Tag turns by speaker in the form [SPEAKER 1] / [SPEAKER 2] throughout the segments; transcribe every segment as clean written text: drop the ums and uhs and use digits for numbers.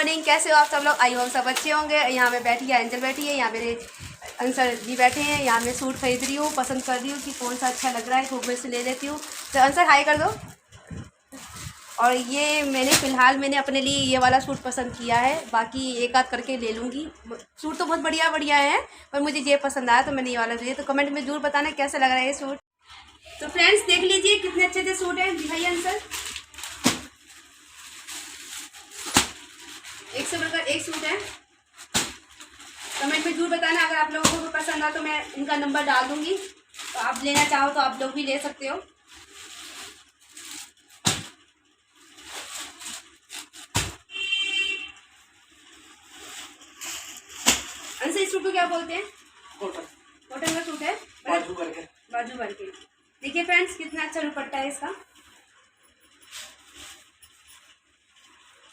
[SPEAKER 1] Morning, कैसे हो आप सब लोग? आई होप सब अच्छे होंगे। यहाँ पे बैठी है एंजल, बैठी है यहाँ मेरे अंसर जी बैठे हैं। यहाँ मैं सूट खरीद रही हूँ, पसंद कर रही हूँ कि कौन सा अच्छा लग रहा है, खूब में से ले लेती हूँ। तो अंसर हाई कर दो। और ये मैंने अपने लिए ये वाला सूट पसंद किया है, बाकी एक आध करके ले लूँगी। सूट तो बहुत बढ़िया बढ़िया है, पर मुझे ये पसंद आया तो मैंने ये वाला लिया। तो कमेंट में जरूर बताना कैसा लग रहा है ये सूट। तो फ्रेंड्स देख लीजिए कितने अच्छे अच्छे सूट हैं भैया अंसर। 100 रुपये का एक सूट है। कमेंट में जरूर बताना अगर आप लोगों को पसंद आ तो मैं इनका नंबर डाल दूंगी, तो आप लेना चाहो तो आप लोग भी ले सकते हो। अंसर इस सूट को क्या बोलते हैं? कॉटन का सूट है, बाजू भर के। देखिए फ्रेंड्स कितना अच्छा दुपट्टा है इसका।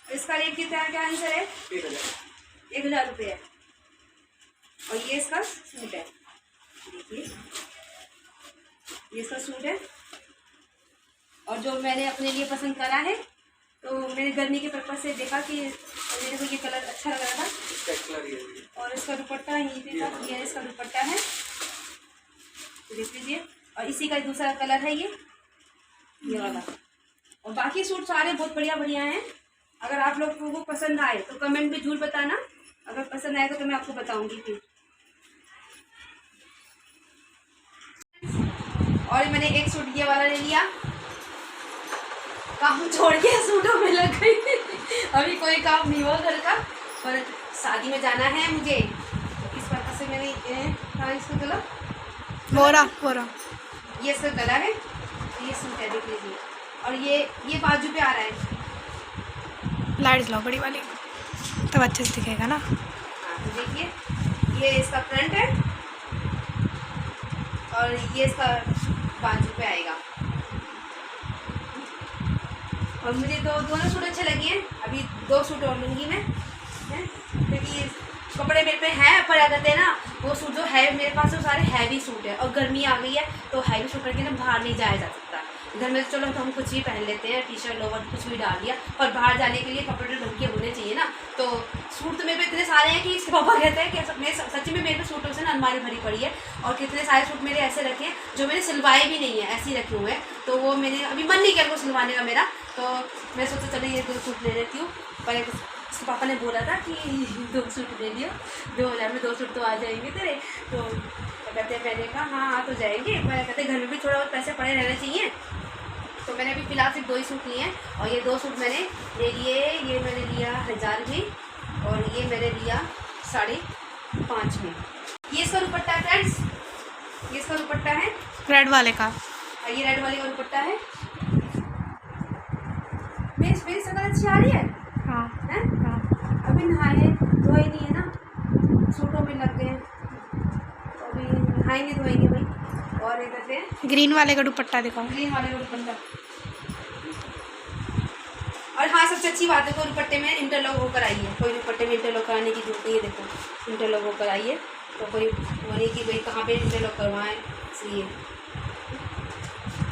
[SPEAKER 1] इसका रेट कितना है, क्या आंसर है? 1000 रुपये है। और ये इसका सूट है, देखिए ये इसका सूट है। और जो मैंने अपने लिए पसंद करा है, तो मैंने गर्मी के पर्पज से देखा कि मेरे को ये कलर अच्छा लग रहा था। और इसका दुपट्टा यहीं पे था, ये इसका दुपट्टा है, देख लीजिए। और इसी का दूसरा कलर है ये वाला। और बाकी सूट सारे बहुत बढ़िया बढ़िया हैं। अगर आप लोगों को पसंद आए तो कमेंट में जरूर बताना। अगर पसंद आएगा तो मैं आपको बताऊंगी फिर। और मैंने एक सूट ये वाला ले लिया, काम छोड़ के सूटों में लग गई। अभी कोई काम नहीं हुआ घर का, पर शादी में जाना है मुझे, तो इस पर्पज से मैंने इसका गला बोरा ये इसका गला है, ये सूट है, देख लीजिए। और ये बाजू पे आ रहा है।
[SPEAKER 2] लाइट लो बड़ी वाली तब अच्छे से दिखेगा ना।
[SPEAKER 1] हाँ तो देखिए ये इसका फ्रंट है और ये इसका बाजू पे आएगा। और मुझे दोनों सूट अच्छे लगे हैं। अभी 2 सूट और लूँगी मैं, क्योंकि कपड़े मेरे पे हैं, पर क्या कहते हैं ना, वो सूट जो है मेरे पास वो सारे हैवी सूट है। और गर्मी आ गई है तो हैवी सूट करके ना बाहर नहीं जाया जा सकता। घर में तो चलो तो हम कुछ भी पहन लेते हैं, टी शर्ट लोवर कुछ भी डाल दिया, और बाहर जाने के लिए कपड़े तो ढंग के होने चाहिए ना। तो सूट तो मेरे पे इतने सारे हैं कि इसके पापा कहते हैं कि मैं सच्ची में मेरे पे सूटों से ना अलमारी भरी पड़ी है। और कितने सारे सूट मेरे ऐसे रखे हैं जो मैंने सिलवाए भी नहीं है, ऐसे ही रखे हुए हैं। तो वो मैंने अभी मन नहीं किया वो सिलवाने का मेरा, तो मैं सोचा चलो ये 2 सूट ले लेती हूँ। पर उसके पापा ने बोला था कि 2 सूट ले लियो, 2000 में 2 सूट तो आ जाएंगे तेरे। तो कहते हैं, मैंने कहा हाँ आ तो जाएंगे, पर कहते घर में भी थोड़ा बहुत पैसे पड़े रहने चाहिए। तो मैंने अभी फिलहाल सिर्फ 2 ही सूट लिए हैं। और ये 2 सूट मैंने ले लिए, ये मैंने लिया 1000 में, और ये मैंने लिया 5.5 में। ये इसका दुपट्टा है फ्रेंड्स, ये इसका दुपट्टा है
[SPEAKER 2] रेड वाले का।
[SPEAKER 1] ये रेड वाले का दुपट्टा है। मेरी शक्ल अच्छी आ रही है?
[SPEAKER 2] हाँ
[SPEAKER 1] है? हाँ। अभी नहाए हैं, धोए नहीं है ना, सूटों में लग गए हैं, तो अभी नहाएंगे धोएंगे भाई। और ये कहते हैं
[SPEAKER 2] ग्रीन वाले का दुपट्टा दिखाओ।
[SPEAKER 1] ग्रीन वाले का दुपट्टा। और हाँ सबसे अच्छी बात है तो दुपट्टे में इंटरलॉक होकर आई है, कोई दुपट्टे में इंटरलॉक कराने की जरूरत नहीं है। देखो इंटरलॉक होकर आई है, तो कोई बोले कि भाई कहाँ पे इंटरलॉक करवाएं, इसलिए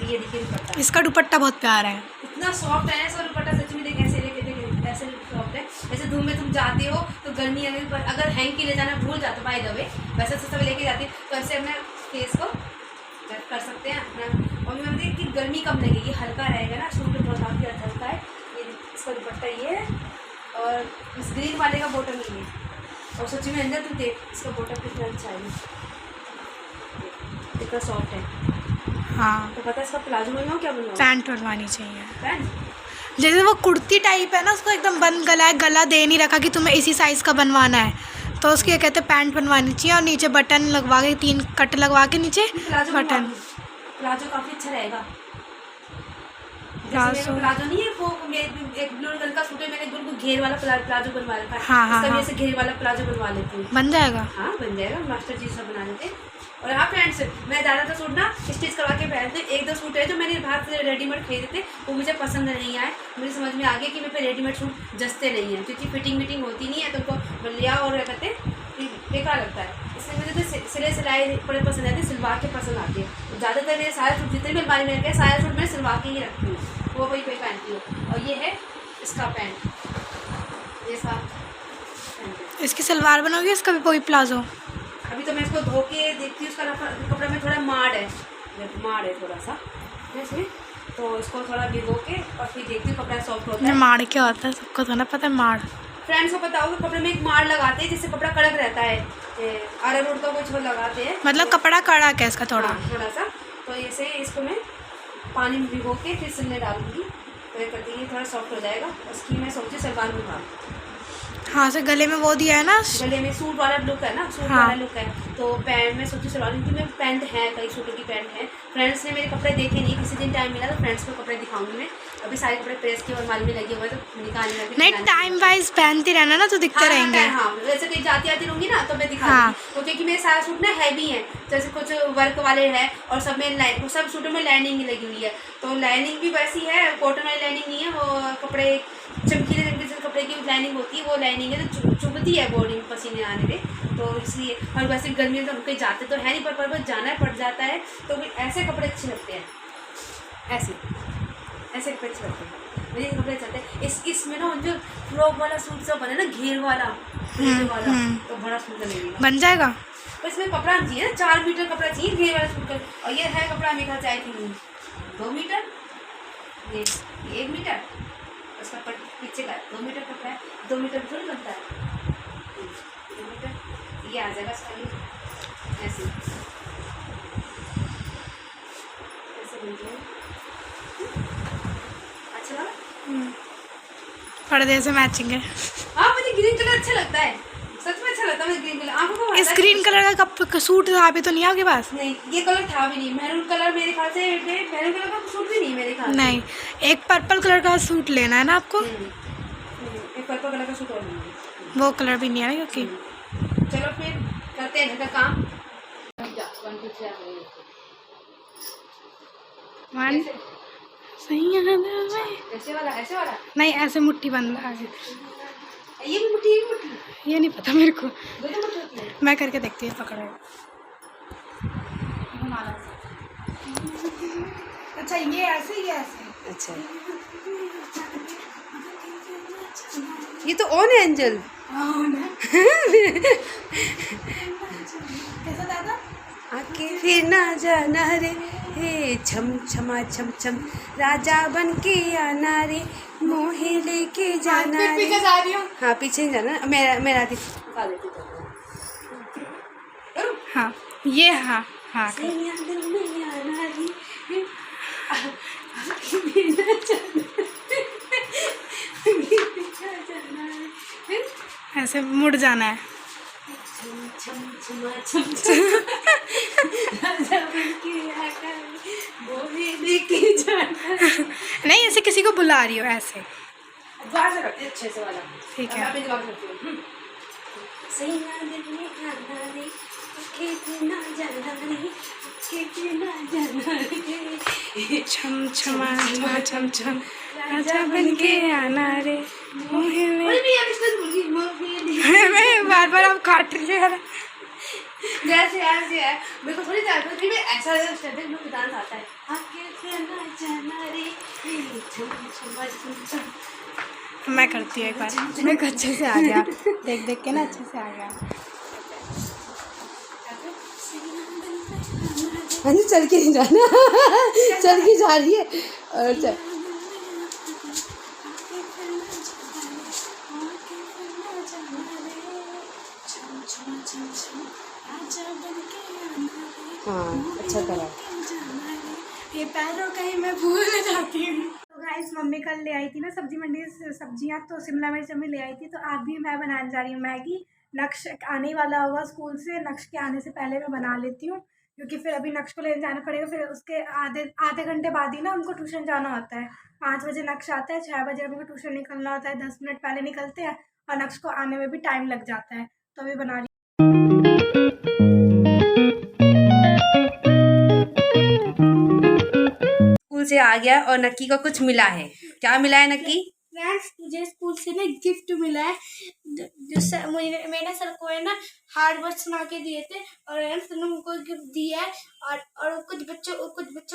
[SPEAKER 1] ये देखिए दुपट्टा।
[SPEAKER 2] इसका दुपट्टा बहुत प्यारा है,
[SPEAKER 1] इतना सॉफ्ट है इसका दुपट्टा, सच में देख ऐसे लेके देख ऐसे सॉफ्ट है। जैसे धूप में तुम जाते हो तो गर्मी अगर हैंग के ले जाना भूल जाते हो, बाय द वे वैसे सब लेके जाती तो ऐसे अपने फेस को कर सकते हैं अपना। और मैं देखिए कि गर्मी कम लगेगी, हल्का रहेगा ना, सूट बहुत काफ़ी हल्का है। ये इसका दुपट्टा ये है, और इस ग्रीन वाले का बॉटम ये है। और सच्ची में अंदर तू देख इसका बॉटम कितना अच्छा है, कितना सॉफ्ट है।
[SPEAKER 2] हाँ
[SPEAKER 1] तो पता है इसका प्लाजो बनवाओ क्या बनवाओ?
[SPEAKER 2] पैंट बनवानी चाहिए।
[SPEAKER 1] पैंट
[SPEAKER 2] जैसे वो कुर्ती टाइप है ना, उसको एकदम बंद गला है, गला दे नहीं रखा कि तुम्हें इसी साइज़ का बनवाना है, तो उसकी कहते हैं पैंट बनवानी चाहिए। और नीचे बटन लगवा के 3 कट लगवा के नीचे बटन।
[SPEAKER 1] प्लाजो काफ़ी अच्छा रहेगा।
[SPEAKER 2] प्लाजो
[SPEAKER 1] नहीं है वो एक ब्लू रंग का सूट है, मैंने बिल्कुल घेर वाला प्लाजो बनवा रखा है।
[SPEAKER 2] हाँ हाँ,
[SPEAKER 1] हाँ। घेर वाला प्लाजो बनवा लेती हूँ,
[SPEAKER 2] बन जाएगा।
[SPEAKER 1] हाँ बन जाएगा, मास्टर जी सब बना लेते। और हाँ फ्रेंड्स मैं ज़्यादातर सूट ना स्टिच करवा के पहनते। 1-2 सूट है जो मैंने बाहर से रेडीमेड खरीदे थे, वो मुझे पसंद नहीं आए। मुझे समझ में आ गया कि मेरे पे रेडीमेड सूट जचते नहीं है, क्योंकि फिटिंग होती नहीं है, तो उनको लिया और क्या कहते हैं बेकार लगता है। इसलिए मुझे तो सिलाई बड़े पसंद आते हैं, सिलवा के पसंद आते हैं। ज़्यादातर मेरे सारे सूट जितने भी अलमारी में रखे हैं सारे सूट मैं सिलवा के ही रखती हूँ, वो कोई पहनती हूँ। और ये है इसका पैंट, जैसा पहनते।
[SPEAKER 2] इसकी सलवार बनोगी, इसका भी कोई प्लाजो?
[SPEAKER 1] अभी तो मैं इसको धो के देखती हूँ, उसका कपड़ा में थोड़ा माड़ है थोड़ा सा इसमें, तो इसको थोड़ा भिगो के और फिर देखती हूँ कपड़ा सॉफ्ट होता है।
[SPEAKER 2] माड़ क्या होता है सबको तो ना पता है। माड़
[SPEAKER 1] फ्रेंड्स को पता होगा, कपड़े में एक माड़ लगाते हैं जिससे कपड़ा कड़क रहता है। अरारोट का कुछ वो लगाते हैं,
[SPEAKER 2] मतलब कपड़ा कड़क है इसका थोड़ा।
[SPEAKER 1] हाँ, थोड़ा सा। तो ऐसे इसको मैं पानी में भिगो के फिर सिलने डालूंगी, तो ये करती है थोड़ा सॉफ्ट हो जाएगा। उसकी मैं सोची सलवार में
[SPEAKER 2] हाँ से गले में वो दिया है ना,
[SPEAKER 1] गले में सूट वाला लुक है ना, सूट
[SPEAKER 2] हाँ।
[SPEAKER 1] वाला लुक है। तो पैंट में सोची सलवार, क्योंकि मेरे पैंट है, कई सूटों की पैंट है। फ्रेंड्स ने मेरे कपड़े देखे नहीं, किसी दिन टाइम मिला तो फ्रेंड्स को कपड़े दिखाऊंगी मैं। अभी सारे कपड़े प्रेस के और माल में लगे हुए तो निकालने लगे।
[SPEAKER 2] नहीं टाइम वाइज पहनती रहना ना तो दिखते रहेंगे।
[SPEAKER 1] हाँ, वैसे कहीं जाती आती रहूंगी ना तो मैं दिखा
[SPEAKER 2] हाँ।
[SPEAKER 1] तो क्योंकि मेरे सारे सूट ना हैवी हैं, जैसे कुछ वर्क वाले हैं और सब में सब सूटों में लाइनिंग लगी हुई है। तो लाइनिंग भी वैसी है, कॉटन वाली लाइनिंग नहीं है, वो कपड़े चमकीले रंग के कपड़े की लाइनिंग होती है, वो लाइनिंग है तो चुभती है बॉडी में पसीने आने में, तो इसलिए। और वैसे गर्मी में तो हम कहीं जाते तो है नहीं, पर जाना पड़ जाता है तो फिर ऐसे कपड़े अच्छे लगते हैं, ऐसे कपड़े अच्छे लगते हैं, मेरे कपड़े चलते हैं। इसमें ना जो फ्रॉक वाला सूट सब बने ना, घेर वाला तो बड़ा सुंदर लगेगा,
[SPEAKER 2] बन जाएगा।
[SPEAKER 1] तो इसमें कपड़ा चाहिए ना, 4 मीटर कपड़ा चाहिए घेर वाला सूट का। और ये है कपड़ा मेरे ख्याल से आई थिंक 2 मीटर, ये 1 मीटर, उसका पीछे का 2 मीटर कपड़ा है। 2 मीटर थोड़ी बनता है, 2 मीटर ये आ जाएगा इसका, ये ऐसे बन जाएगा। अच्छा लगा,
[SPEAKER 2] पर्दे से मैचिंग है।
[SPEAKER 1] हाँ मुझे ग्रीन कलर अच्छा लगता है, सच में अच्छा लगता है मुझे ग्रीन कलर। आंखों को
[SPEAKER 2] इस ग्रीन कलर का सूट अभी तो नहीं है आपके पास?
[SPEAKER 1] नहीं, ये कलर था भी नहीं। मैरून कलर मेरे ख्याल से, मैरून कलर का सूट भी नहीं मेरे ख्याल से।
[SPEAKER 2] नहीं, एक पर्पल कलर का सूट लेना है ना आपको।
[SPEAKER 1] एक पर्पल कलर का सूट और नहीं है,
[SPEAKER 2] वो कलर भी नहीं है ना क्योंकि।
[SPEAKER 1] चलो फिर करते हैं घर का काम।
[SPEAKER 2] वन सही है ना?
[SPEAKER 1] ऐसे वाला
[SPEAKER 2] नहीं ऐसे मुट्ठी बंद है।
[SPEAKER 1] ये भी मुट्ठी, ये भी मुट्ठी,
[SPEAKER 2] ये नहीं पता मेरे को,
[SPEAKER 1] दो मुट्ठी होती है।
[SPEAKER 2] मैं करके देखती हूँ। पकड़े अच्छा ये ऐसे, ये ऐसे।
[SPEAKER 1] अच्छा ये तो ऑन है एंजल।
[SPEAKER 2] कैसा दादा?
[SPEAKER 1] आके फिर ना जाना रे, हे छम छमा छम छम, राजा बन के आना रे, मोहे लेके जाना रे।
[SPEAKER 2] पीछे जा रही हूँ।
[SPEAKER 1] हाँ पीछे ही जाना, मेरा दिखा देती हूँ।
[SPEAKER 2] हाँ ये, हाँ हाँ ऐसे मुड़ जाना है। नहीं ऐसे किसी को बुला रही हो ऐसे।
[SPEAKER 1] अच्छे से वाला
[SPEAKER 2] ठीक है। छम छमा छमा छम छम, राजा बन के आना रे, मोहे में। मैं बार बार आप काट रही है।
[SPEAKER 1] जैसे ऐसे है, मेरे को थोड़ी ज्यादा फिर भी ऐसा स्टेप में डांस आता है। आके फिर ना जाना रे, छम छमा छम छम।
[SPEAKER 2] मैं करती हूँ एक बार, मेरे को अच्छे से आ गया। देख देख के ना अच्छे से आ गया।
[SPEAKER 1] हाँ जी चल के नहीं जाना, चल के जा रही है और चल। हाँ अच्छा करा।
[SPEAKER 2] ये पैरों कहीं मैं भूल जाती हूँ। तो गाइस मम्मी कल ले आई थी ना सब्जी मंडी से सब्जियाँ, तो शिमला मिर्च मम्मी ले आई थी, तो आप भी मैं बनाने जा रही हूँ मैगी। नक्श आने वाला होगा स्कूल से, नक्श के आने से पहले मैं बना लेती हूँ, क्योंकि फिर अभी नक्श को लेने जाना पड़ेगा। फिर उसके आधे घंटे बाद ही ना उनको ट्यूशन जाना होता है। 5 बजे नक्श आता है, 6 बजे अभी ट्यूशन निकलना होता है, 10 मिनट पहले निकलते हैं और नक्श को आने में भी टाइम लग जाता है। तो अभी बना रही
[SPEAKER 1] स्कूल से आ गया और नक्की को कुछ मिला है। क्या मिला है नक्की?
[SPEAKER 2] फ्रेंड्स मुझे स्कूल से ना गिफ्ट मिला है, जिससे मुझे मेरे सर को है ना हार्ड वर्ड्स बना के दिए थे और है ना सर ने उनको गिफ्ट दिया है और कुछ बच्चों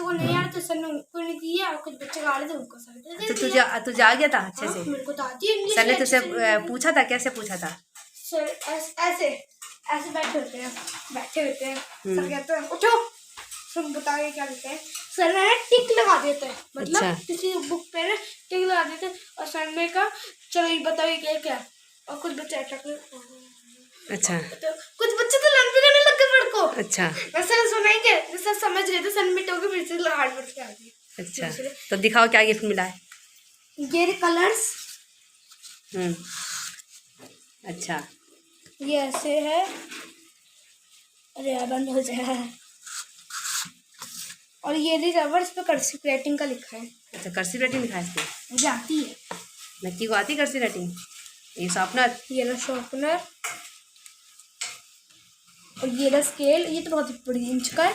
[SPEAKER 2] को नहीं आ रहा तो सर ने उनको नहीं दिया और कुछ बच्चे गा रहे थे उनको सर ने दे दिया।
[SPEAKER 1] तो जा गया था अच्छे से?
[SPEAKER 2] मेरे को तो आती है इंग्लिश।
[SPEAKER 1] सर ने तुझसे पूछा था, कैसे पूछा था?
[SPEAKER 2] सर ऐसे बैठे होते हैं सर कहते हैं उठो, सर बता के क्या देते हैं, सर ने टिक लगा देते हैं, मतलब
[SPEAKER 1] अच्छा।
[SPEAKER 2] किसी बुक पे ना टिक लगा देते हैं और सर ने कहा चलो ये बताओ ये क्या क्या, और कुछ बच्चे
[SPEAKER 1] अच्छा,
[SPEAKER 2] तो कुछ बच्चे तो लंबी करने लग गए मेरे को।
[SPEAKER 1] अच्छा,
[SPEAKER 2] सर सुनाएंगे, सर समझ गए थे, सर मिटोगे फिर से हार्ड वर्ड के आ गए।
[SPEAKER 1] अच्छा, तो दिखाओ क्या गिफ्ट मिला है।
[SPEAKER 2] ये कलर्स,
[SPEAKER 1] अच्छा,
[SPEAKER 2] ये ऐसे है, अरे यार बंद हो जाए, और ये भी रबर, इस पर कर्सिव राइटिंग का लिखा है।
[SPEAKER 1] अच्छा, कर्सिव राइटिंग लिखा है इस पे?
[SPEAKER 2] मुझे आती है।
[SPEAKER 1] नक्की को आती कर्सिव राइटिंग? ये शॉर्पनर,
[SPEAKER 2] ये ना शॉर्पनर, और ये ना स्केल, ये तो बहुत बड़ी इंच का है।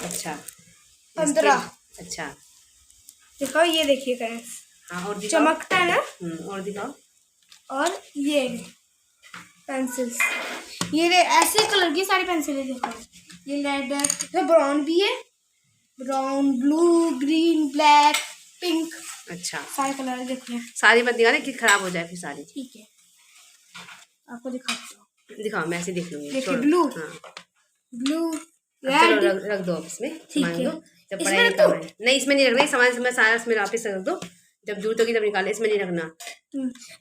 [SPEAKER 1] अच्छा,
[SPEAKER 2] 15।
[SPEAKER 1] अच्छा,
[SPEAKER 2] दिखाओ ये देखिए फ्रेंड्स,
[SPEAKER 1] हाँ और दिखाओ,
[SPEAKER 2] चमकता है ना।
[SPEAKER 1] और दिखाओ,
[SPEAKER 2] और ये पेंसिल्स, ये ऐसे कलर की सारी पेंसिलें देखो, ये रेड है, ये ब्राउन भी है, brown, blue, green, black, pink,
[SPEAKER 1] अच्छा,
[SPEAKER 2] सारे कलर देखिए।
[SPEAKER 1] सारी मत दिखाना कि खराब हो जाए फिर सारी।
[SPEAKER 2] ठीक है, आपको दिखाती हूँ,
[SPEAKER 1] दिखाओ, मैं ऐसे देख लूंगी।
[SPEAKER 2] देखिए ब्लू,
[SPEAKER 1] हाँ,
[SPEAKER 2] ब्लू,
[SPEAKER 1] चलो
[SPEAKER 2] रेड,
[SPEAKER 1] रख दो अब इसमें,
[SPEAKER 2] ठीक
[SPEAKER 1] सामान
[SPEAKER 2] है।
[SPEAKER 1] दो, जब
[SPEAKER 2] इसमें
[SPEAKER 1] पढ़ाई
[SPEAKER 2] रख
[SPEAKER 1] काम
[SPEAKER 2] दो?
[SPEAKER 1] है। नहीं, इसमें नहीं रखना, सामान मैं सारा इसमें वापस रख दो, जब जरूरत होगी तब निकाले, इसमें नहीं रखना।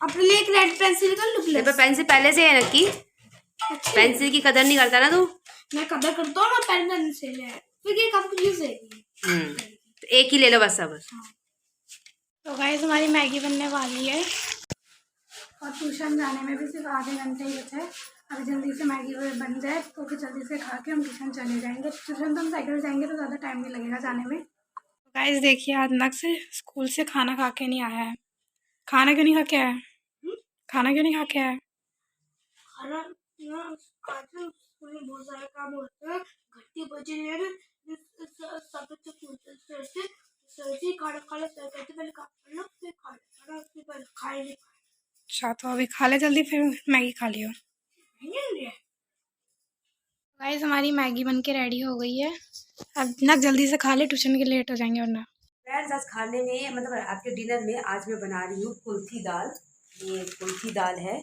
[SPEAKER 2] अपने लिए एक रेड पेंसिल का लुक ले।
[SPEAKER 1] पेंसिल पहले से है नक्की, पेंसिल की कदर नहीं करता ना तू।
[SPEAKER 2] मैं कदर करता हूँ ना, पेंसिल है, फिर ये काफी यूज है।
[SPEAKER 1] तो एक ही ले लो बस अब।
[SPEAKER 2] तो गाइस हमारी मैगी बनने वाली है और ट्यूशन जाने में भी सिर्फ आधे घंटे ही बचे हैं। अगर जल्दी से मैगी बन जाए तो फिर जल्दी से खा के हम ट्यूशन चले जाएंगे। ट्यूशन तो हम साइकिल जाएंगे तो ज़्यादा टाइम नहीं लगेगा जाने में। तो गाइस देखिए, आज नक से स्कूल से खाना खा के नहीं आया है। खाना क्यों नहीं खा के आया? खाना क्यों नहीं खा के आया? खाना आज स्कूल में बहुत सारे काम होते हैं, घंटी बज रही है ना, सब बच्चे पूछते हैं सर जी खाना खा लो, सर कहते पहले खा लो फिर खाना, फिर पहले खाए नहीं। अच्छा, तो अभी खा ले जल्दी, फिर मैगी खा लियो। गाइस हमारी मैगी बन के रेडी हो गई है, अब ना जल्दी से खा ले, ट्यूशन के लेट हो जाएंगे वरना।
[SPEAKER 1] फ्रेंड्स, आज खाने में मतलब आपके डिनर में आज मैं बना रही हूँ कुल्थी दाल। ये कुल्थी दाल है,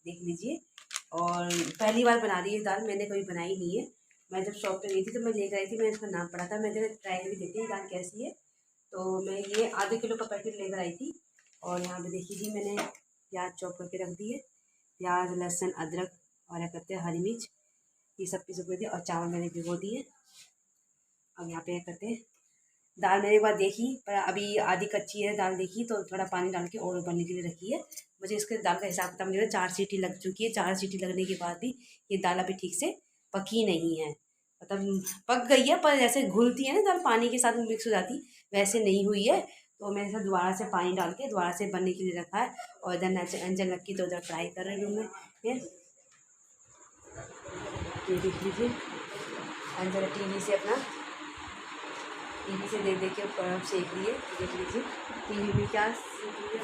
[SPEAKER 1] देख लीजिए, और पहली बार बना रही है दाल, मैंने कभी बनाई नहीं है। मैं जब शॉप पे गई थी तो मैं लेकर आई थी, मैंने इसका नाम पढ़ा था, मैंने ट्राई करके देखी थी दाल कैसी है। तो मैं ये आधे किलो का पैकेट लेकर आई थी, और यहाँ पे देखी थी मैंने प्याज चॉप करके रख दी है, प्याज, लहसुन, अदरक और क्या कहते हैं हरी मिर्च, ये सब पीस कर दिया, और चावल मैंने भिगो दिए। अब यहाँ पे करते हैं दाल, मैंने एक बार देखी पर अभी आधी कच्ची है दाल, देखी तो थोड़ा पानी डाल के और उबलने के लिए रखी है। मुझे इसके दाल का हिसाब किताब नहीं है, 4 सीटी लग चुकी है, 4 सीटी लगने के बाद भी ये दाल अभी ठीक से पकी नहीं है, मतलब पक गई है पर जैसे घुलती है ना दाल, पानी के साथ मिक्स हो जाती, वैसे नहीं हुई है। तो मैंने इसे दोबारा से पानी डाल के दोबारा से बनने के लिए रखा है। और इधर अंजन लक्की तो उधर फ्राई कर रही हूँ मैं, ये देख लीजिए, अंजन टीवी से अपना टीवी से देख देख के सेक लिए, देख लीजिए टीवी में क्या सेक लिया,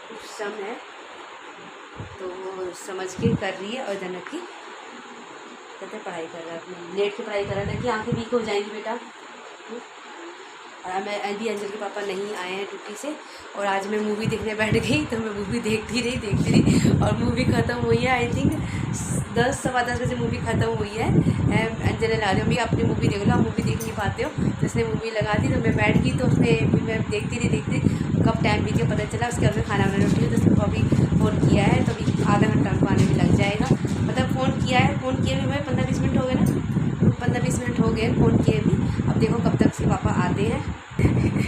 [SPEAKER 1] कुछ सम है तो वो समझ के कर रही है। और इधर नक्की कहते पढ़ाई कर रहा है, अपनी लेट के पढ़ाई कर रहा है, नक्की आँखें वीक हो जाएंगी बेटा। और मैं अभी अंजल के पापा नहीं आए हैं ड्यूटी से, और आज मैं मूवी देखने बैठ गई, तो मैं मूवी देखती रही, और मूवी ख़त्म हुई है, आई थिंक 10 सवा 10 बजे मूवी ख़त्म हुई है। अंजल ने ला रही हूँ आपने मूवी देख लो, आप मूवी देख नहीं पाते हो, तो उसने मूवी लगा दी, तो मैं बैठ गई, तो उसमें मैं देखती रही, कब टाइम बीत गया पता चला। उसके बाद में खाना बनाने उठी, तो उसको अभी फ़ोन किया है, तो अभी आधा घंटा उनको आने में लग जाएगा, मतलब फ़ोन किए भी हमें 15-20 मिनट हो गए ना, 15-20 मिनट हो गए फ़ोन किए भी। अब देखो कब तक से पापा आते हैं।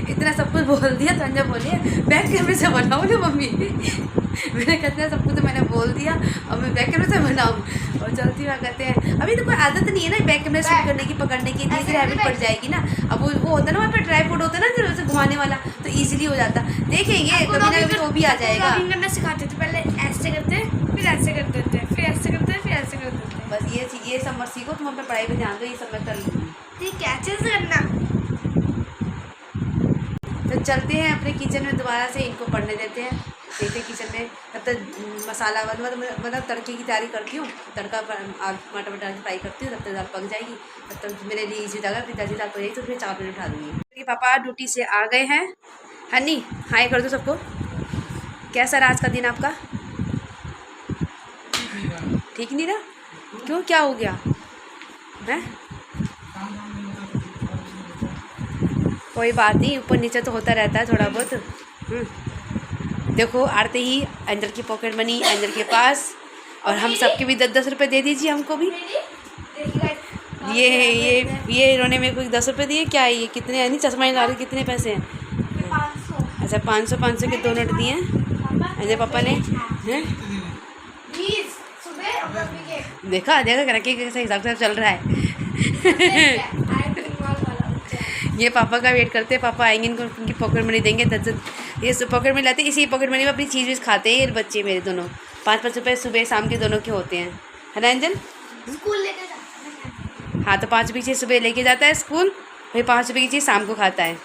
[SPEAKER 1] इतना सब कुछ बोल दिया, तो अंजल बोलिए बैक कैमरे से बनाऊँ ना मम्मी, मैंने कहते हैं सब कुछ तो मैंने बोल दिया, और मैं बैक कैमरे से बनाऊँ, और चलती हुआ कहते हैं अभी तो कोई आदत नहीं है ना बैक कैमरे शूट करने की, पकड़ने की, धीरे धीरे हैबिट पड़ जाएगी ना। अब वो होता है ना वहाँ पे ट्राइपॉड होता है ना जो उसे घुमाने वाला, तो ईजिली हो जाता, देखेंगे कभी ना कभी तो भी आ जाएगा।
[SPEAKER 2] करना सिखाते थे, पहले ऐसे करते फिर ऐसे करते थे, फिर ऐसे करते फिर ऐसे करते थे।
[SPEAKER 1] बस ये सब मत सीखो, तुम अपने पढ़ाई पर ध्यान दो, ये सब मैं कर लूँगी।
[SPEAKER 2] ठीक है, अच्छे से करना।
[SPEAKER 1] तो चलते हैं अपने किचन में, दोबारा से इनको पढ़ने देते हैं, देखते किचन में, तब तक मसाला मतलब तड़के की तैयारी करती हूँ, तड़का टमाटर वमाटर फ्राई करती हूँ, तब तक दाल पक जाएगी, तब तक मेरे लिए इजी जाएगा। पिताजी दाल पक जाएगी तो फिर 4 मिनट उठा दूँगी। मेरे पापा ड्यूटी से आ गए हैं। हनी हाय कर दो सबको। कैसा रहा आज का दिन आपका? ठीक नहीं रहा? क्यों, क्या हो गया है? कोई बात नहीं, ऊपर नीचे तो होता रहता है थोड़ा बहुत। देखो आते ही अंदर की पॉकेट मनी अंदर के पास, और हम सबके भी 10-10 रुपये दे दीजिए हमको भी। ये इन्होंने मेरे को 10 रुपये दिए। क्या है ये, कितने है? नहीं चश्मा नहीं ला रहे, कितने पैसे हैं? 500। अच्छा 500 के 2 नोट दिए हैं अजय पापा ने हैं। देखा रखे कैसे हिसाब से चल रहा है। ये पापा का वेट करते हैं, पापा आएंगे, इनको उनकी पॉकेट मनी देंगे। 10 ये पॉकेट मनी लाते हैं, इसी पॉकेट मनी में अपनी चीज़ खाते हैं ये बच्चे मेरे दोनों। 5-5 रुपये सुबह शाम के दोनों के होते हैं, है ना अंजन?
[SPEAKER 2] स्कूल लेके जाता है।
[SPEAKER 1] हाँ तो 5 रुपये की चीज़ सुबह लेके जाता है स्कूल, वही 5 रुपये की चीज़ शाम को खाता है।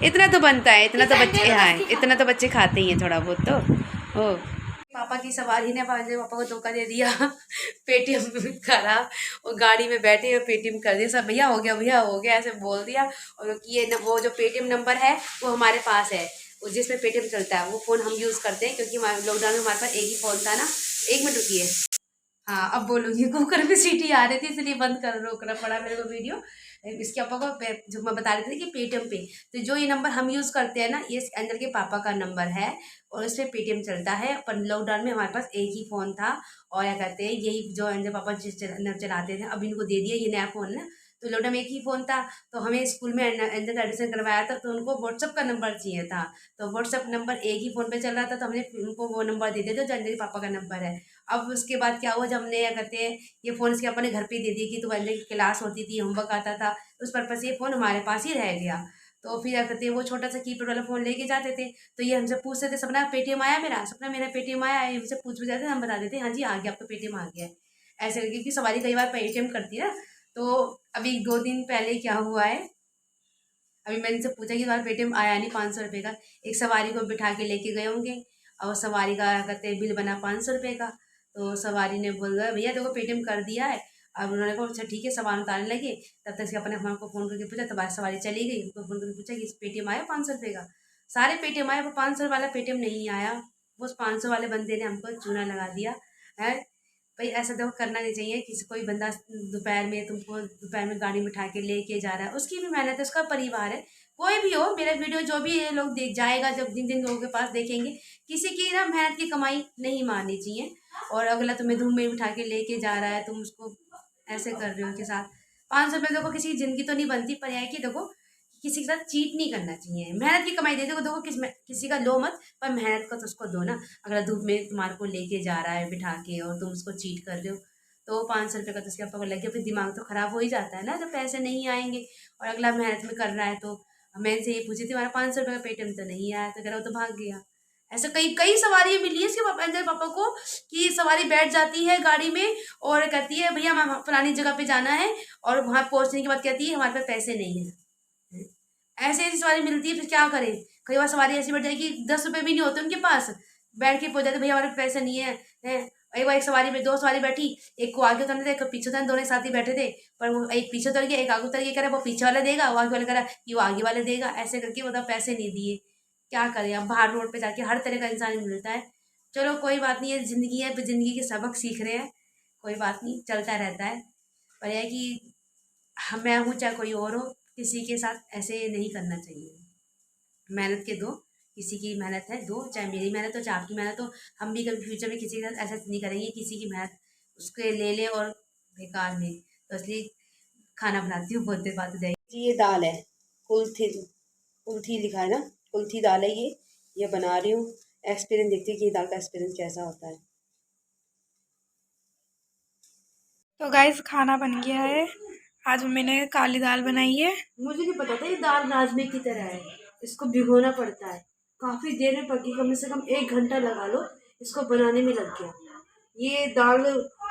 [SPEAKER 1] इतना तो बनता है, इतना तो बच्चे, हाँ इतना तो बच्चे खाते ही हैं थोड़ा बहुत तो। ओ पापा की सवारी ने पापा को धोखा दे दिया। पेटीएम करा और गाड़ी में बैठे और पेटीएम कर दिया। सब भैया हो गया ऐसे बोल दिया। और ये वो जो पेटीएम नंबर है वो हमारे पास है, जिसमें पेटीएम चलता है, वो फ़ोन हम यूज़ करते हैं, क्योंकि लॉकडाउन में हमारे पास एक ही फ़ोन था ना। 1 मिनट रुकिए। हाँ अब बोलूँगी, कुकर में सीटी आ रही थी इसलिए बंद कर रोकना पड़ा मेरे को वीडियो। इसके पापा को जो मैं बता रही थी कि पेटीएम पे, तो जो ये नंबर हम यूज़ करते हैं ना, ये अंजल के पापा का नंबर है और इस पर पेटीएम चलता है। पर लॉकडाउन में हमारे पास एक ही फ़ोन था, और क्या कहते हैं, यही जो अंजल पापा चलाते थे, अब इनको दे दिया ये नया फ़ोन ना। तो लॉकडाउन में एक ही फ़ोन था, तो हमें स्कूल में अंजल का एडमिशन करवाया था, तो उनको व्हाट्सअप का नंबर चाहिए था। तो व्हाट्सअप नंबर एक ही फ़ोन पे चल रहा था, तो हमने उनको वो नंबर दे दिया जो अंजल के पापा का नंबर है। अब उसके बाद क्या हुआ, जब हमने क्या कहते हैं ये फ़ोन इसके अपने घर पे दे दी कि तो अंजल की क्लास होती थी, होमवर्क आता था, उस पर्पज़ से ये फ़ोन हमारे पास ही रह गया। तो फिर क्या कहते हैं वो छोटा सा कीपैड वाला फ़ोन लेके जाते थे, तो ये हमसे पूछते थे, सपना पेटीएम आया मेरा, सपना मेरा पेटीएम आया, हमसे पूछ भी जाते, हम बता देते हाँ जी आ गया, आपका पेटीएम आ गया है। ऐसे करके, क्योंकि सवारी कई बार पेटीएम करती है। तो अभी 2 दिन पहले क्या हुआ है, अभी मैंने इनसे पूछा कि तुम्हारा पेटीएम आया नहीं 500 रुपये का। एक सवारी को बिठा के लेके गए होंगे, और सवारी का कहते हैं बिल बना 500 रुपये का। तो सवारी ने बोला भैया देखो पेटीएम कर दिया है। अब उन्होंने कहा अच्छा ठीक है, सामान उतारने लगे, तब तक से अपने हमारे को फ़ोन करके पूछा, तब सवारी चली गई, उनको फ़ोन करके पूछा कि पेटीएम आया 500 रुपये का। सारे पेटीएम आए, वो 500 वाला पेटीएम नहीं आया। वो 500 वाले बंदे ने हमको चूना लगा दिया है। भाई ऐसा देखो करना नहीं चाहिए। किसी कोई बंदा दोपहर में तुमको दोपहर में गाड़ी में उठा के लेके जा रहा है, उसकी भी मेहनत है, उसका परिवार है। कोई भी हो, मेरा वीडियो जो भी ये लोग देख जाएगा, जब जिन जिन लोगों के पास देखेंगे, किसी की ना मेहनत की कमाई नहीं मारनी चाहिए। और अगला तुम्हें धूम में उठा के लेके जा रहा है, तुम उसको ऐसे कर रहे हो के साथ। 500 रुपये देखो किसी की ज़िंदगी तो नहीं बनती, पर यह है कि देखो किसी के साथ चीट नहीं करना चाहिए। मेहनत की कमाई दे देखो किसी का लो मत, पर मेहनत का तो उसको दो ना। अगर धूप में तुम्हारे को लेके जा रहा है बिठा के और तुम उसको चीट कर रहे हो, तो 500 रुपये का तो उसके पापा को लग गया, फिर दिमाग तो ख़राब हो ही जाता है ना जब पैसे नहीं आएंगे और अगला मेहनत में कर रहा है। तो मैं इनसे ये पूछी थी हमारा 500 रुपये का पेटीएम तो नहीं आया, तो कह रहा वो तो भाग गया। ऐसे कई कई सवारी मिली है इसके पापा अंजल पापा को, कि सवारी बैठ जाती है गाड़ी में और कहती है भैया हम फलानी जगह पे जाना है, और वहाँ पहुँचने के बाद कहती है हमारे पास पैसे नहीं है। ऐसे ऐसी सवारी मिलती है, फिर क्या करें। कई बार सवारी ऐसी बैठ जाएगी 10 रुपये भी नहीं होते उनके पास, बैठ के पहुँच जाते भैया हमारे पैसे नहीं है। एक बार एक सवारी में 2 सवारी बैठी, एक को आगे उतरने थे, एक को पीछे उतरने, दोनों साथ ही बैठे थे, पर वो एक पीछे उतर गया, एक आगे उतर गया, कह रहा वो पीछे वाला देगा, वो आगे वाला कह रहा कि वो आगे वाला देगा। ऐसे करके मतलब पैसे नहीं दिए। क्या करें, अब बाहर रोड पे जाके हर तरह का इंसान मिलता है। चलो कोई बात नहीं, ये ज़िंदगी है, ज़िंदगी के सबक सीख रहे हैं, कोई बात नहीं, चलता रहता है। पर यह कि मैं हूँ चाहे कोई और हो, किसी के साथ ऐसे नहीं करना चाहिए। मेहनत के दो, किसी की मेहनत है दो, चाहे मेरी मेहनत हो चाहे आपकी मेहनत हो। हम भी कभी फ्यूचर में किसी के साथ ऐसा नहीं करेंगे, किसी की मेहनत उसके ले ले और बेकार में। तो इसलिए खाना बनाती हूँ, बहुत देर बात हो जाएगी। ये दाल है कुल्थी लिखा है ना, कुल्थी दाल है ये बना रही हूँ। एक्सपीरियंस देखती हूँ कि ये दाल का एक्सपीरियंस कैसा होता है।
[SPEAKER 2] तो गाइस खाना बन गया है। आज मैंने काली दाल बनाई है।
[SPEAKER 1] मुझे नहीं पता था ये दाल राजमे की तरह है, इसको भिगोना पड़ता है, काफ़ी देर में पकी, कम से कम 1 घंटा लगा लो, इसको बनाने में लग गया। ये दाल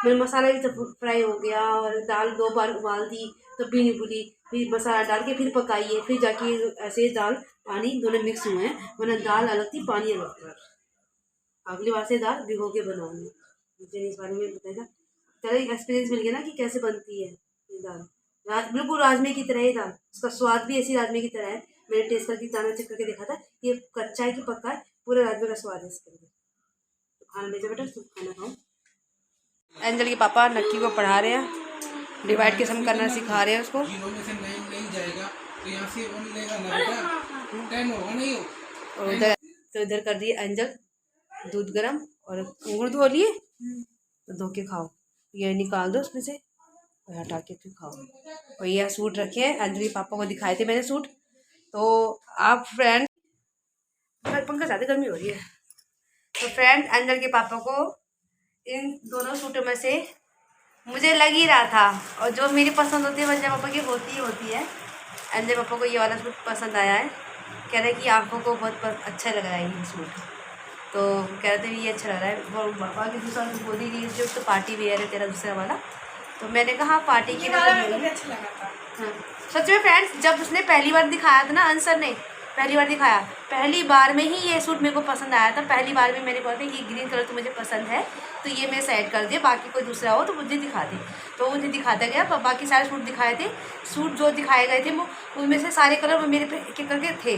[SPEAKER 1] में मसाला भी फ्राई हो गया, और दाल 2 बार उबाल दी तो भी नहीं भूली, फिर मसाला डाल के फिर पकाई है, फिर जाके ऐसे दाल पानी दोनों मिक्स हुए हैं, वरना दाल अलग थी पानी अलग था। अगली बार से दाल भिगो के बनाऊंगी। मुझे इस बारे में बताया था, चलो एक एक्सपीरियंस मिल गया ना कि कैसे बनती है ये दाल। बिल्कुल राजमे की तरह ये दाल, उसका स्वाद भी ऐसी राजमे की तरह है। मैंने टेस्ट करके दाना चेक करके देखा था, ये कच्चा है कि पक्का है, पूरा राजमे का स्वाद है इसके अंदर। तो खाना ले जाओ बेटा, तुम खाना खाओ। एंजल के पापा नक्की को पढ़ा रहे हैं, डिवाइड के सम करना सिखा रहे हैं उसको। तो इधर कर दिए एंजल दूध गरम, और अंगूर धो लिए तो धो के खाओ, ये निकाल दो उसमें से और हटा के फिर खाओ। और ये सूट रखे हैं, एंजल के पापा को दिखाए थे मैंने सूट। तो आप फ्रेंड, पंखा ज़्यादा गर्मी हो रही है, तो फ्रेंड एंजल के पापा को इन दोनों सूटों में से मुझे लग ही रहा था, और जो मेरी पसंद होती है एंजल पापा की होती ही होती है। एंजल पापा को ये वाला सूट पसंद आया है, कह रहे कि आंखों को बहुत अच्छा लग रहा है ये सूट। तो कह रहे थे ये अच्छा लग रहा है। वो पापा की दूसरा बोली कि जो तो पार्टी वेयर है तेरा दूसरा वाला। तो मैंने कहा पार्टी की अच्छा लगा था। हाँ सच में फ्रेंड्स, जब उसने पहली बार दिखाया था ना, अंसर ने पहली बार दिखाया, पहली बार में ही ये सूट मेरे को पसंद आया था। पहली बार में मैंने बोला था कि ग्रीन कलर तो मुझे पसंद है, तो ये मैं सेट कर दिया, बाकी कोई दूसरा हो तो मुझे दिखा दे। तो मुझे दिखाता गया, बाकी सारे सूट दिखाए थे। सूट जो दिखाए गए थे वो उनमें से सारे कलर वो मेरे पे एक एक करके थे।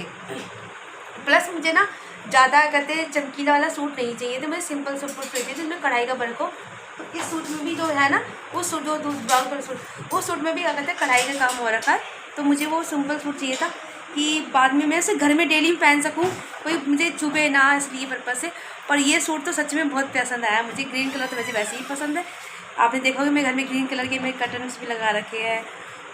[SPEAKER 1] प्लस मुझे ना ज़्यादा कहते चमकीला वाला सूट नहीं चाहिए थे, मुझे सिंपल सूट चाहिए थे जिसमें कढ़ाई का वर्क हो। तो इस सूट में भी जो है ना, वो सूट जो ब्राउन कलर सूट, वो सूट में भी क्या कहते हैं कढ़ाई का काम हो रखा है। तो मुझे वो सिंपल सूट चाहिए था कि बाद में मैं उसे घर में डेली पहन सकूं, कोई मुझे चुभे ना, इसलिए पर्पज़ से। पर ये सूट तो सच में बहुत पसंद आया मुझे। ग्रीन कलर तो वैसे ही पसंद है, आपने देखा होगा मैं घर में ग्रीन कलर के मैं कर्टन्स भी लगा रखे हैं,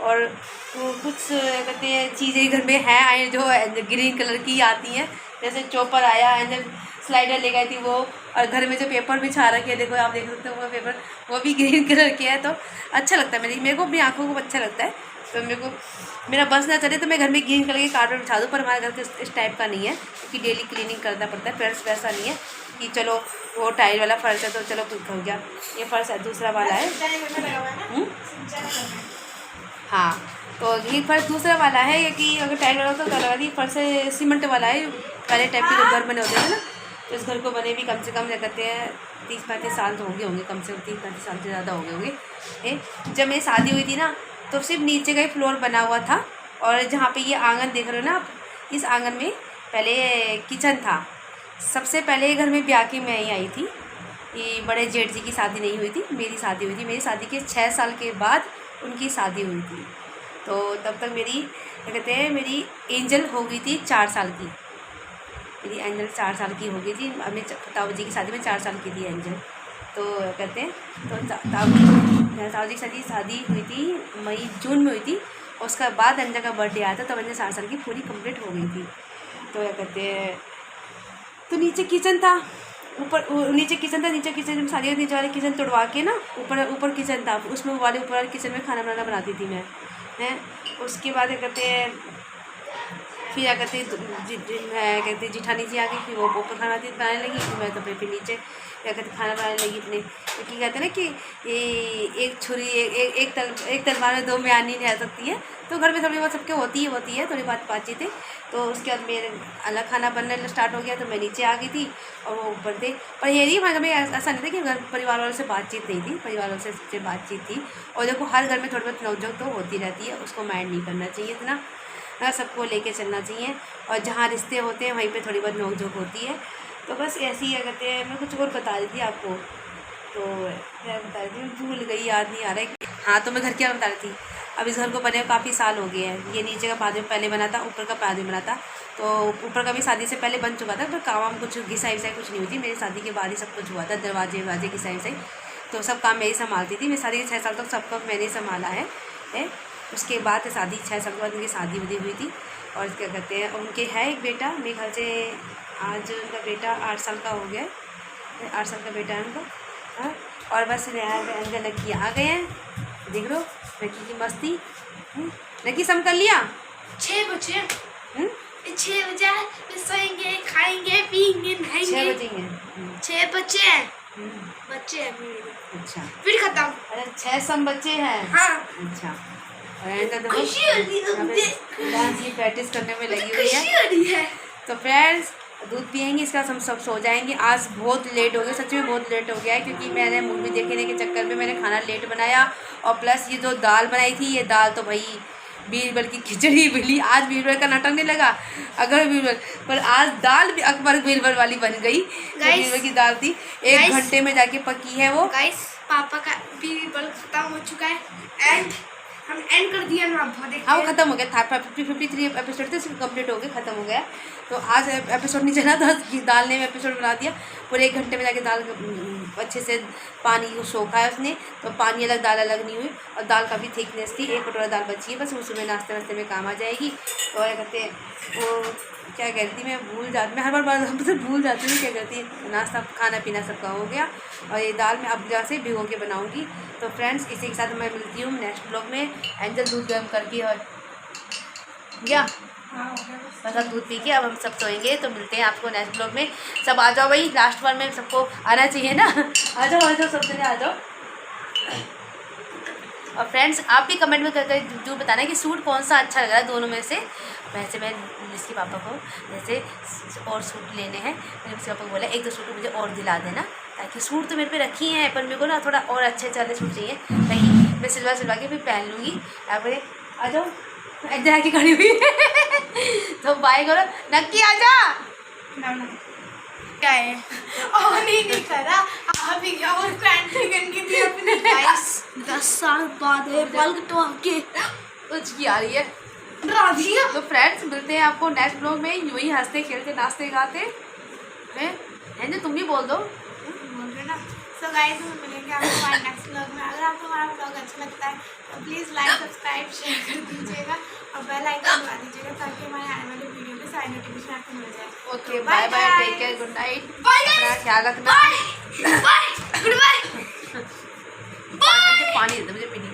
[SPEAKER 1] और तो कुछ कहते हैं चीज़ें घर में हैं आए जो ग्रीन कलर की आती हैं, जैसे चॉपर आया, एंजल स्लाइडर ले गई थी वो, और घर में जो पेपर बिछा रखे हैं, देखो आप देख सकते हो वो पेपर, वो भी ग्रीन कलर के है। तो अच्छा लगता है मेरे को अपनी आँखों को अच्छा लगता है। तो मेरे को मेरा बस ना चले तो मैं घर में ग्रीन कलर के कार्पेट बिछा दूँ, पर हमारे घर के इस टाइप का नहीं है, क्योंकि डेली क्लीनिंग करना पड़ता है। फर्श वैसा नहीं है कि चलो वो टाइल वाला फर्श है तो चलो कुछ हो गया, ये फर्श है दूसरा वाला है। हाँ तो ये फर्श दूसरा वाला है, कि अगर टाइल वाला होता तो लगा दी, फर्श सीमेंट वाला है। पहले टाइप के जो घर बने होते थे ना, तो इस घर को बने भी कम से कम क्या कहते हैं 30-35 साल तो हो गए होंगे, कम से कम 30-35 साल से ज़्यादा हो गए होंगे। जब मेरी शादी हुई थी ना, तो सिर्फ नीचे का ही फ्लोर बना हुआ था, और जहाँ पे ये आंगन देख रहे हो ना आप, इस आंगन में पहले किचन था। सबसे पहले घर में ब्याह के मैं ही आई थी, ये बड़े जेठ जी की शादी नहीं हुई थी, मेरी शादी हुई थी। मेरी शादी के 6 साल के बाद उनकी शादी हुई थी। तो तब तक मेरी क्या कहते हैं मेरी एंजल हो गई थी 4 साल की, मेरी एंजल 4 साल की हो गई थी। अभी ताऊ जी की शादी में 4 साल की थी एंजल। तो कहते हैं तो ताऊ जी की शादी हुई थी जून में हुई थी, और उसके बाद एंजल का बर्थडे आया था, तब एंजल 4 साल की पूरी कंप्लीट हो गई थी। तो क्या कहते हैं, तो नीचे किचन था, नीचे किचन था, नीचे किचन में शादी नीचे वाले किचन तोड़वा के ना ऊपर किचन था, उसमें वाले ऊपर वाले किचन में खाना बनाती थी मैं, हैं। उसके बाद क्या कहते हैं फिर क्या कहते जिठानी जी आ गई, फिर वो ऊपर खाना बनाने लगी, फिर मैं तो फिर नीचे क्या कहते खाना बनाने लगी अपने। क्योंकि कहते हैं ना कि ये एक छुरी एक तलवार में 2 म्यानी नहीं आ सकती है। तो घर में थोड़ी बहुत सबके होती है थोड़ी बातचीत है। तो उसके बाद मेरे अलग खाना बनने स्टार्ट हो गया, तो मैं नीचे आ गई थी और वो ऊपर थे। पर यही हमारे घर में ऐसा नहीं था कि घर परिवार वालों से बातचीत नहीं थी, परिवार वालों से बातचीत थी। और देखो हर घर में थोड़ी बहुत नौजोक तो होती रहती है, उसको माइंड नहीं करना चाहिए इतना, सबको लेके चलना चाहिए। और जहाँ रिश्ते होते हैं वहीं पे थोड़ी बहुत नोक-झोंक होती है। तो बस ऐसे ही कहते हैं, मैं कुछ और बता रही थी आपको, तो क्या बता रही थी, भूल गई, याद नहीं आ रहा है। हाँ तो मैं घर क्या बता रही थी, अब इस घर को बने काफ़ी साल हो गए हैं। ये नीचे का पादे पहले बना था, ऊपर का पादे बना था। तो ऊपर का भी शादी से पहले बन चुका था, पर काम कुछ घिसाई विसाई कुछ नहीं हुई थी। मेरी शादी के बाद ही सब कुछ हुआ था, दरवाजे वरवाजे घिसाई विसाई, तो सब काम मैं ही संभालती थी। मेरी शादी के 6 साल तक सब काम मैंने ही संभाला है। उसके बाद शादी 6 साल के बाद उनकी शादी हुई थी। और क्या कहते हैं, उनके है एक बेटा, मेरे ख्याल से आज उनका बेटा 8 साल का हो गया है, 8 साल का बेटा है उनका। हाँ और बस अंदर लड़की आ गए हैं, देख लो लड़की की मस्ती। लड़की सम कर लिया
[SPEAKER 2] 6 बजे 6 बजे सोएंगे, खाएंगे, पिएंगे, नहाएंगे।
[SPEAKER 1] 6 बजेंगे
[SPEAKER 2] 6 बच्चे बच्चे हैं।
[SPEAKER 1] अच्छा
[SPEAKER 2] फिर खत्म।
[SPEAKER 1] अरे 6 सम बच्चे हैं।
[SPEAKER 2] हाँ
[SPEAKER 1] अच्छा और
[SPEAKER 2] खुशी हो रही है,
[SPEAKER 1] डांस की प्रैक्टिस करने में लगी हुई
[SPEAKER 2] खुशी हो रही है।
[SPEAKER 1] तो फ्रेंड्स दूध पियेंगे, इसके बाद हम सब सो जाएंगे। आज बहुत लेट हो गया, सच में बहुत लेट हो गया है, क्योंकि मैंने मूवी देखने के चक्कर में मैंने खाना लेट बनाया। और प्लस ये जो दाल बनाई थी, ये दाल तो भाई बीरबल की खिचड़ी मिली। आज बीरबल का नाटक नहीं लगा, अगर बीरबल पर आज दाल भी अकबर बीरबल वाली बन गई। बीरबल की दाल थी, 1 घंटे में जाके पकी है वो।
[SPEAKER 2] गाइस पापा का बीरबल खत्म हो चुका है एंड हम एंड कर दिया ना।
[SPEAKER 1] हाँ वो खत्म हो गया था, 53 एपिसोड थे, कंप्लीट हो गए, खत्म हो गया। तो आज एपिसोड नहीं चला था, दाल ने एपिसोड बना दिया। पूरे 1 घंटे में जाके दाल अच्छे से पानी को सोखा है उसने, तो पानी अलग दाल अलग नहीं हुई। और दाल काफ़ी थिकनेस थी, 1 कटोरा दाल बची है, बस वो सुबह नाश्ते वास्ते में काम आ जाएगी। और क्या कहते हैं वो, क्या कहती मैं भूल जाती, मैं हर बार हमसे भूल जाती हूँ क्या कहती है। नाश्ता खाना पीना सबका हो गया, और ये दाल मैं अब जहाँ से भिगो के बनाऊँगी। तो फ्रेंड्स इसी के साथ मैं मिलती हूँ नेक्स्ट ब्लॉग में। एंजल दूध गर्म करके और क्या बस अब दूध पी के अब हम सब सोएंगे। तो मिलते हैं आपको नेक्स्ट ब्लॉग में। सब आ जाओ भाई, लास्ट बार में सबको आना चाहिए ना। आ जाओ सब जने आ जाओ। और फ्रेंड्स आप भी कमेंट में करके जरूर बताना कि सूट कौन सा अच्छा लग रहा है दोनों में से। वैसे मैं इसके पापा को जैसे और सूट लेने हैं, मैंने इसके पापा को बोला 1-2 सूट मुझे और दिला देना, ताकि सूट तो मेरे पे रखी हैं, पर मेरे को ना थोड़ा और अच्छे वाले सूट चाहिए, ताकि मैं सिलवा के फिर पहन लूँगी। आप आ जाओ, इधर आके खड़ी हुई तो बाय करो, नक्की आ जा।
[SPEAKER 2] क्या है और नहीं करा अभी क्या और पैंटिंग की थी अपनी। गाइस 10 साल बाद है बल्क तो आके
[SPEAKER 1] कुछ की आ रही है
[SPEAKER 2] डरा दिया।
[SPEAKER 1] तो फ्रेंड्स मिलते हैं आपको नेक्स्ट ब्लॉग में, यूँ ही हंसते खेलते नाचते गाते हैं। तुम भी बोल दो।
[SPEAKER 2] बोल रहे ना। सो गाइस हम मिलेंगे आपको हमारे नेक्स्ट ब्लॉग में। अगर आपको हमारा ब्लॉग अच्छा लगता है तो प्लीज़ लाइक सब्सक्राइब शेयर कर दीजिएगा और बेल आइकन दबा दीजिएगा, ताकि हमारे आने वाले वीडियो के सारे नोटिफिकेशन आपको मिल जाए।
[SPEAKER 1] Okay bye bye, take care, good night,
[SPEAKER 2] bye
[SPEAKER 1] ख्याल रखना,
[SPEAKER 2] बाय गुड बाय
[SPEAKER 1] पानी दे दो मुझे पीनी।